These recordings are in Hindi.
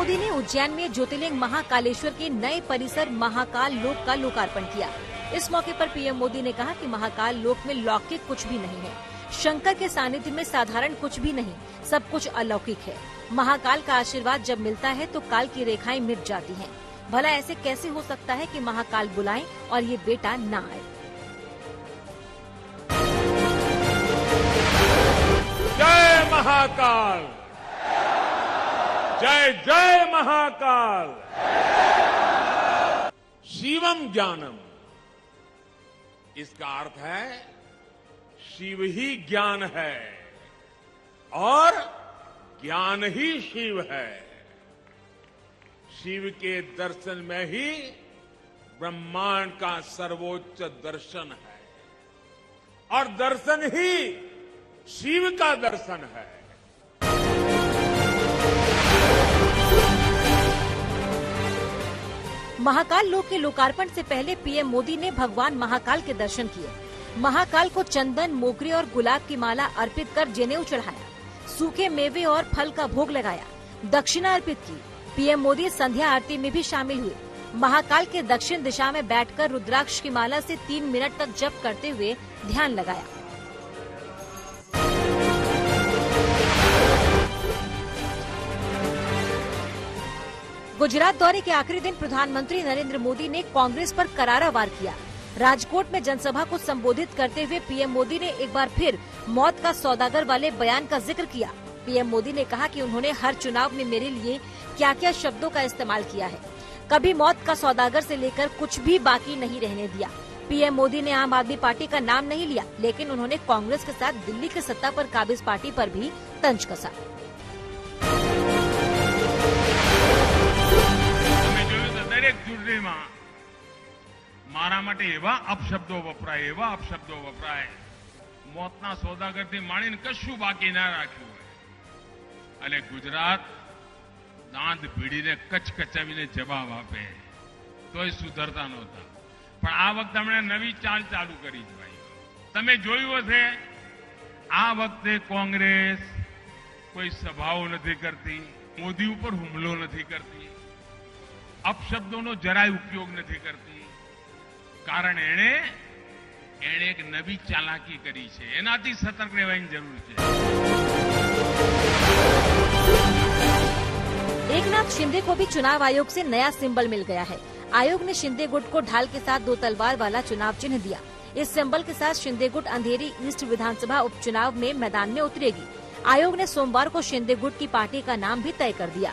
मोदी ने उज्जैन में ज्योतिर्लिंग महाकालेश्वर के नए परिसर महाकाल लोक का लोकार्पण किया। इस मौके पर पीएम मोदी ने कहा कि महाकाल लोक में लौकिक कुछ भी नहीं है, शंकर के सानिध्य में साधारण कुछ भी नहीं, सब कुछ अलौकिक है। महाकाल का आशीर्वाद जब मिलता है तो काल की रेखाएं मिट जाती हैं। भला ऐसे कैसे हो सकता है कि महाकाल बुलाएं और ये बेटा न आए। जय महाकाल, जय जय महाकाल। शिवम ज्ञानम, इसका अर्थ है शिव ही ज्ञान है और ज्ञान ही शिव है। शिव के दर्शन में ही ब्रह्मांड का सर्वोच्च दर्शन है और दर्शन ही शिव का दर्शन है। महाकाल लोक के लोकार्पण से पहले पीएम मोदी ने भगवान महाकाल के दर्शन किए। महाकाल को चंदन, मोगरे और गुलाब की माला अर्पित कर जनेऊ चढ़ाया, सूखे मेवे और फल का भोग लगाया, दक्षिणा अर्पित की। पीएम मोदी संध्या आरती में भी शामिल हुए। महाकाल के दक्षिण दिशा में बैठकर रुद्राक्ष की माला से 3 मिनट तक जप करते हुए ध्यान लगाया। गुजरात दौरे के आखिरी दिन प्रधानमंत्री नरेंद्र मोदी ने कांग्रेस पर करारा वार किया। राजकोट में जनसभा को संबोधित करते हुए पीएम मोदी ने एक बार फिर मौत का सौदागर वाले बयान का जिक्र किया। पीएम मोदी ने कहा कि उन्होंने हर चुनाव में मेरे लिए क्या क्या शब्दों का इस्तेमाल किया है, कभी मौत का सौदागर से लेकर कुछ भी बाकी नहीं रहने दिया। पीएम मोदी ने आम आदमी पार्टी का नाम नहीं लिया, लेकिन उन्होंने कांग्रेस के साथ दिल्ली की सत्ता पर काबिज पार्टी पर भी तंज कसा। मारा माटे एवा अपशब्दो वपराय मौतना सौदागरથી માણીને કશું બાકી ના રાખ્યું હોય અને ગુજરાત દાંત ભીડીને કચકચાવીને જવાબ આપે તોય સુધરતા નહોતા। પણ આ વખતે આપણે નવી ચાલ ચાલુ કરી છે ભાઈ। તમે જોયું હશે આ વખતે કોંગ્રેસ કોઈ સભાઓ નથી કરતી, મોદી ઉપર હુમલો નથી કરતી, अपशब्दों જરાય ઉપયોગ નથી કરતી। કારણ એણે એક નવી ચાલાકી કરી છે, એનાથી સતર્ક રહેવાની જરૂર છે। एकनाथ शिंदे को भी चुनाव आयोग से नया सिंबल मिल गया है। आयोग ने शिंदे गुट को ढाल के साथ 2 तलवार वाला चुनाव चिन्ह दिया। इस सिंबल के साथ शिंदे गुट अंधेरी ईस्ट विधानसभा उपचुनाव में मैदान में उतरेगी। आयोग ने सोमवार को शिंदे गुट की पार्टी का नाम भी तय कर दिया।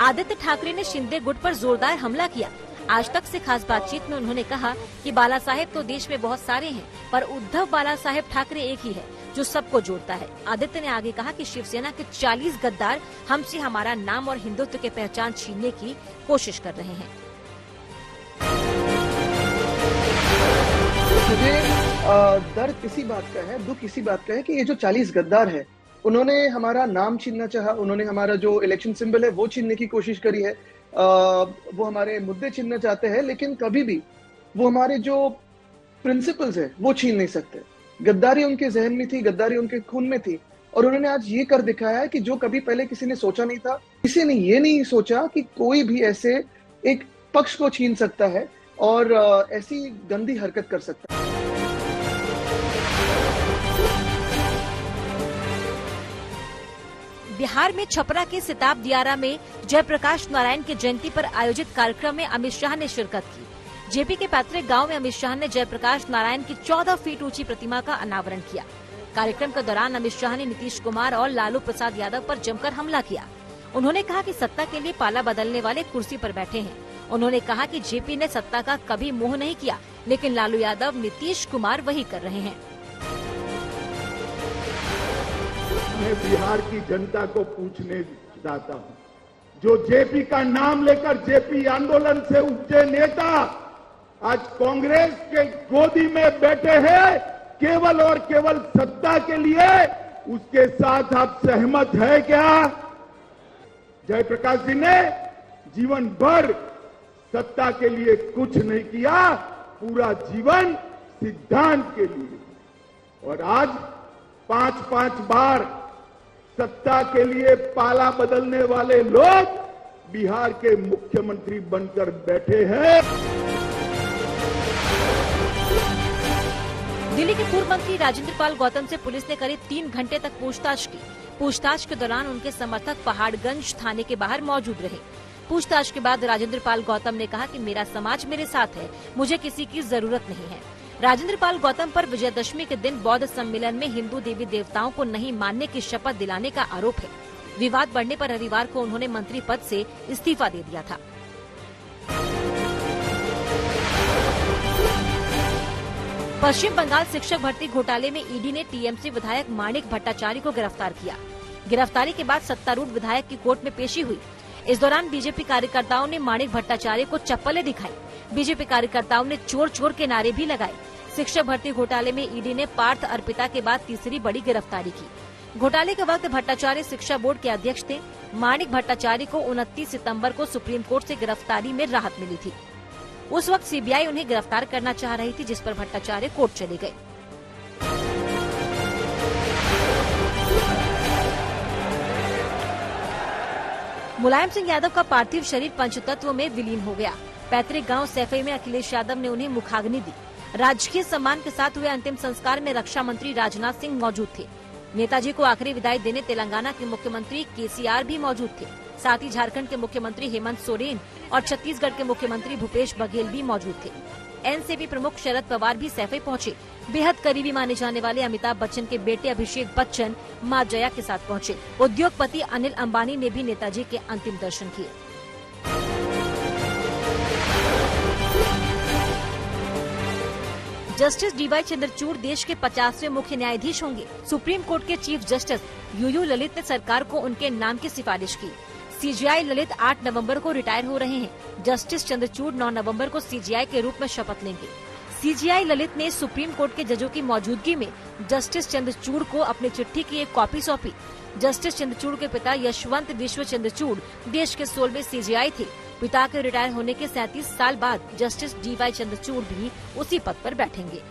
आदित्य ठाकरे ने शिंदे गुट पर जोरदार हमला किया। आज तक से खास बातचीत में उन्होंने कहा कि बाला साहेब तो देश में बहुत सारे हैं, पर उद्धव बाला साहेब ठाकरे एक ही है जो सबको जोड़ता है। आदित्य ने आगे कहा कि शिवसेना के 40 गद्दार हमसे हमारा नाम और हिंदुत्व की पहचान छीनने की कोशिश कर रहे हैं। मुझे दर्द इसी बात का है, दुख इसी बात का है कि ये जो 40 गद्दार है, उन्होंने हमारा नाम छीनना चाहा, उन्होंने हमारा जो इलेक्शन सिंबल है वो छीनने की कोशिश करी है, वो हमारे मुद्दे छीनना चाहते हैं, लेकिन कभी भी वो हमारे जो प्रिंसिपल्स है वो छीन नहीं सकते। गद्दारी उनके जहन में थी, गद्दारी उनके खून में थी, और उन्होंने आज ये कर दिखाया है कि जो कभी पहले किसी ने सोचा नहीं था। किसी ने ये नहीं सोचा कि कोई भी ऐसे एक पक्ष को छीन सकता है और ऐसी गंदी हरकत कर सकता है। बिहार में छपरा के सिताब दियारा में जयप्रकाश नारायण की जयंती पर आयोजित कार्यक्रम में अमित शाह ने शिरकत की। जेपी के पैतृक गांव में अमित शाह ने जयप्रकाश नारायण की 14 फीट ऊंची प्रतिमा का अनावरण किया। कार्यक्रम के दौरान अमित शाह ने नीतीश कुमार और लालू प्रसाद यादव पर जमकर हमला किया। उन्होंने कहा कि सत्ता के लिए पाला बदलने वाले कुर्सी पर बैठे हैं। उन्होंने कहा कि जेपी ने सत्ता का कभी मोह नहीं किया, लेकिन लालू यादव, नीतीश कुमार वही कर रहे हैं। मैं बिहार की जनता को पूछने चाहता हूं, जो जेपी का नाम लेकर जेपी आंदोलन से उपजे नेता आज कांग्रेस के गोदी में बैठे हैं केवल और केवल सत्ता के लिए, उसके साथ आप सहमत है क्या? जयप्रकाश जी ने जीवन भर सत्ता के लिए कुछ नहीं किया, पूरा जीवन सिद्धांत के लिए, और आज 5-5 बार सत्ता के लिए पाला बदलने वाले लोग बिहार के मुख्यमंत्री बनकर बैठे हैं। दिल्ली के पूर्व मंत्री राजेंद्र पाल गौतम से पुलिस ने करीब 3 घंटे तक पूछताछ की। पूछताछ के दौरान उनके समर्थक पहाड़गंज थाने के बाहर मौजूद रहे। पूछताछ के बाद राजेंद्र पाल गौतम ने कहा कि मेरा समाज मेरे साथ है, मुझे किसी की जरूरत नहीं है। राजेंद्र पाल गौतम पर विजयदशमी के दिन बौद्ध सम्मेलन में हिंदू देवी देवताओं को नहीं मानने की शपथ दिलाने का आरोप है। विवाद बढ़ने पर रविवार को उन्होंने मंत्री पद से इस्तीफा दे दिया था। पश्चिम बंगाल शिक्षक भर्ती घोटाले में ईडी ने टीएमसी विधायक माणिक भट्टाचार्य को गिरफ्तार किया। गिरफ्तारी के बाद सत्तारूढ़ विधायक की कोर्ट में पेशी हुई। इस दौरान बीजेपी कार्यकर्ताओं ने माणिक भट्टाचार्य को चप्पलें दिखाई। बीजेपी कार्यकर्ताओं ने चोर चोर के नारे भी लगाए। शिक्षक भर्ती घोटाले में ईडी ने पार्थ अर्पिता के बाद तीसरी बड़ी गिरफ्तारी की। घोटाले के वक्त भट्टाचार्य शिक्षा बोर्ड के अध्यक्ष थे। माणिक भट्टाचार्य को 29 सितंबर को सुप्रीम कोर्ट से गिरफ्तारी में राहत मिली थी। उस वक्त सीबीआई उन्हें गिरफ्तार करना चाह रही थी, जिस पर भट्टाचार्य कोर्ट चले गए। मुलायम सिंह यादव का पार्थिव शरीर पंचतत्व में विलीन हो गया। पैतृक गांव सैफई में अखिलेश यादव ने उन्हें मुखाग्नि दी। राजकीय सम्मान के साथ हुए अंतिम संस्कार में रक्षा मंत्री राजनाथ सिंह मौजूद थे। नेताजी को आखिरी विदाई देने तेलंगाना के मुख्यमंत्री केसीआर भी मौजूद थे। साथ ही झारखंड के मुख्यमंत्री हेमंत सोरेन और छत्तीसगढ़ के मुख्यमंत्री भूपेश बघेल भी मौजूद थे। एनसीपी प्रमुख शरद पवार भी सैफई पहुंचे। बेहद करीबी माने जाने वाले अमिताभ बच्चन के बेटे अभिषेक बच्चन मां जया के साथ पहुंचे। उद्योगपति अनिल अंबानी ने भी नेताजी के अंतिम दर्शन किए। जस्टिस डीवाई चंद्रचूड़ देश के 50वें मुख्य न्यायाधीश होंगे। सुप्रीम कोर्ट के चीफ जस्टिस यूयू ललित ने सरकार को उनके नाम की सिफारिश की। सीजेआई ललित 8 नवंबर को रिटायर हो रहे हैं। जस्टिस चंद्रचूड़ 9 नवंबर को सीजेआई के रूप में शपथ लेंगे। सीजेआई ललित ने सुप्रीम कोर्ट के जजों की मौजूदगी में जस्टिस चंद्रचूड़ को अपनी चिट्ठी की एक कॉपी सौंपी। जस्टिस चंद्रचूड़ के पिता यशवंत विश्व चंद्रचूड़ देश के 16वें सीजेआई थे। पिता के रिटायर होने के 37 साल बाद जस्टिस डीवाई चंद्रचूड़ भी उसी पद पर बैठेंगे।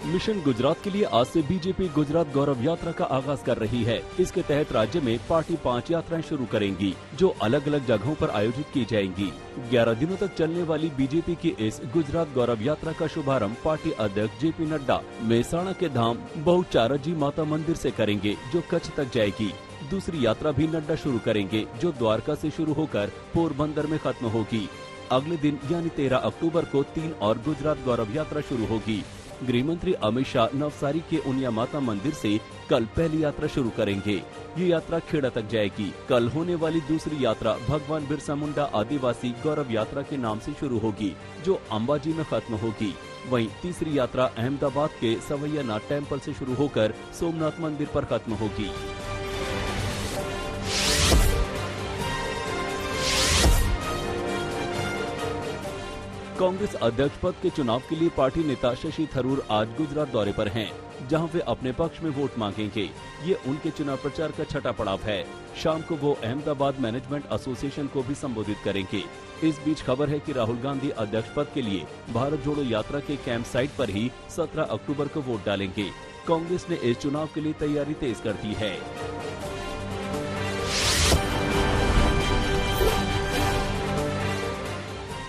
मिशन गुजरात के लिए आज से बीजेपी गुजरात गौरव यात्रा का आगाज कर रही है। इसके तहत राज्य में पार्टी 5 यात्राएं शुरू करेंगी, जो अलग अलग जगहों पर आयोजित की जाएंगी। 11 दिनों तक चलने वाली बीजेपी की इस गुजरात गौरव यात्रा का शुभारंभ पार्टी अध्यक्ष जेपी नड्डा मेहसाणा के धाम बहुचाराजी माता मंदिर से करेंगे, जो कच्छ तक जाएगी। दूसरी यात्रा भी नड्डा शुरू करेंगे, जो द्वारका से शुरू होकर पोरबंदर में खत्म होगी। अगले दिन यानी 13 अक्टूबर को 3 और गुजरात गौरव यात्रा शुरू होगी। गृह मंत्री अमित शाह नवसारी के उनिया माता मंदिर से कल पहली यात्रा शुरू करेंगे। ये यात्रा खेड़ा तक जाएगी। कल होने वाली दूसरी यात्रा भगवान बिरसा मुंडा आदिवासी गौरव यात्रा के नाम से शुरू होगी, जो अंबाजी में खत्म होगी। वहीं तीसरी यात्रा अहमदाबाद के सवैयानाथ टेम्पल से शुरू होकर सोमनाथ मंदिर पर खत्म होगी। कांग्रेस अध्यक्ष पद के चुनाव के लिए पार्टी नेता शशि थरूर आज गुजरात दौरे पर हैं, जहां वे अपने पक्ष में वोट मांगेंगे। ये उनके चुनाव प्रचार का छठा पड़ाव है। शाम को वो अहमदाबाद मैनेजमेंट एसोसिएशन को भी संबोधित करेंगे। इस बीच खबर है कि राहुल गांधी अध्यक्ष पद के लिए भारत जोड़ो यात्रा के कैंप साइट पर ही 17 अक्टूबर को वोट डालेंगे। कांग्रेस ने इस चुनाव के लिए तैयारी तेज कर दी है।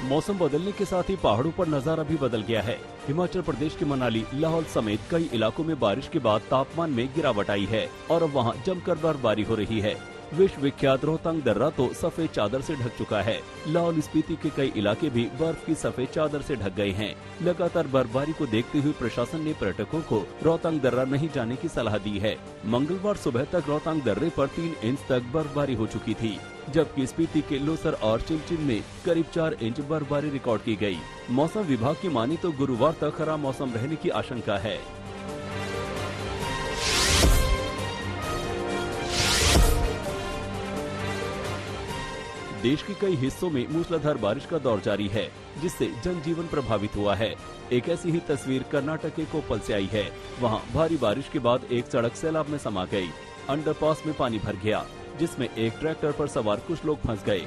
मौसम बदलने के साथ ही पहाड़ों पर नजारा भी बदल गया है। हिमाचल प्रदेश के मनाली, लाहौल समेत कई इलाकों में बारिश के बाद तापमान में गिरावट आई है और अब वहां जमकर बर्फबारी हो रही है। विश्व विख्यात रोहतांग दर्रा तो सफेद चादर से ढक चुका है। लाहौल स्पीति के कई इलाके भी बर्फ की सफेद चादर से ढक गए हैं। लगातार बर्फबारी को देखते हुए प्रशासन ने पर्यटकों को रोहतांग दर्रा नहीं जाने की सलाह दी है। मंगलवार सुबह तक रोहतांग दर्रे पर 3 इंच तक बर्फबारी हो चुकी थी, जबकि स्पीति के लोसर और चिलचिल में करीब 4 इंच बर्फबारी रिकॉर्ड की गई। मौसम विभाग की मानी तो गुरुवार तक खराब मौसम रहने की आशंका है। देश के कई हिस्सों में मूसलाधार बारिश का दौर जारी है, जिससे जनजीवन प्रभावित हुआ है। एक ऐसी ही तस्वीर कर्नाटक के कोप्पल से आई है। वहां भारी बारिश के बाद एक सड़क सैलाब में समा गई। अंडरपास में पानी भर गया, जिसमें एक ट्रैक्टर पर सवार कुछ लोग फंस गए।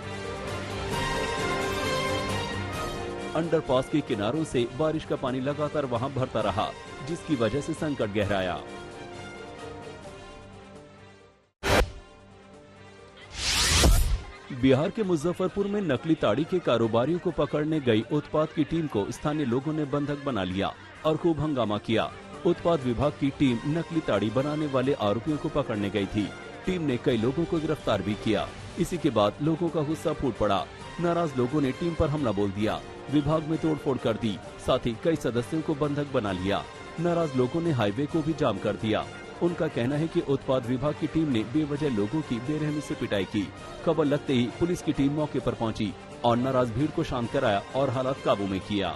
अंडरपास के किनारों से बारिश का पानी लगातार वहां भरता रहा, जिसकी वजह से संकट गहराया। बिहार के मुजफ्फरपुर में नकली ताड़ी के कारोबारियों को पकड़ने गई उत्पाद की टीम को स्थानीय लोगों ने बंधक बना लिया और खूब हंगामा किया। उत्पाद विभाग की टीम नकली ताड़ी बनाने वाले आरोपियों को पकड़ने गई थी। टीम ने कई लोगों को गिरफ्तार भी किया। इसी के बाद लोगों का गुस्सा फूट पड़ा। नाराज लोगों ने टीम पर हमला बोल दिया, विभाग में तोड़फोड़ कर दी, साथ ही कई सदस्यों को बंधक बना लिया। नाराज लोगों ने हाईवे को भी जाम कर दिया। उनका कहना है कि उत्पाद विभाग की टीम ने बेवजह लोगों की बेरहमी से पिटाई की। खबर लगते ही पुलिस की टीम मौके पर पहुंची और नाराज भीड़ को शांत कराया और हालात काबू में किया।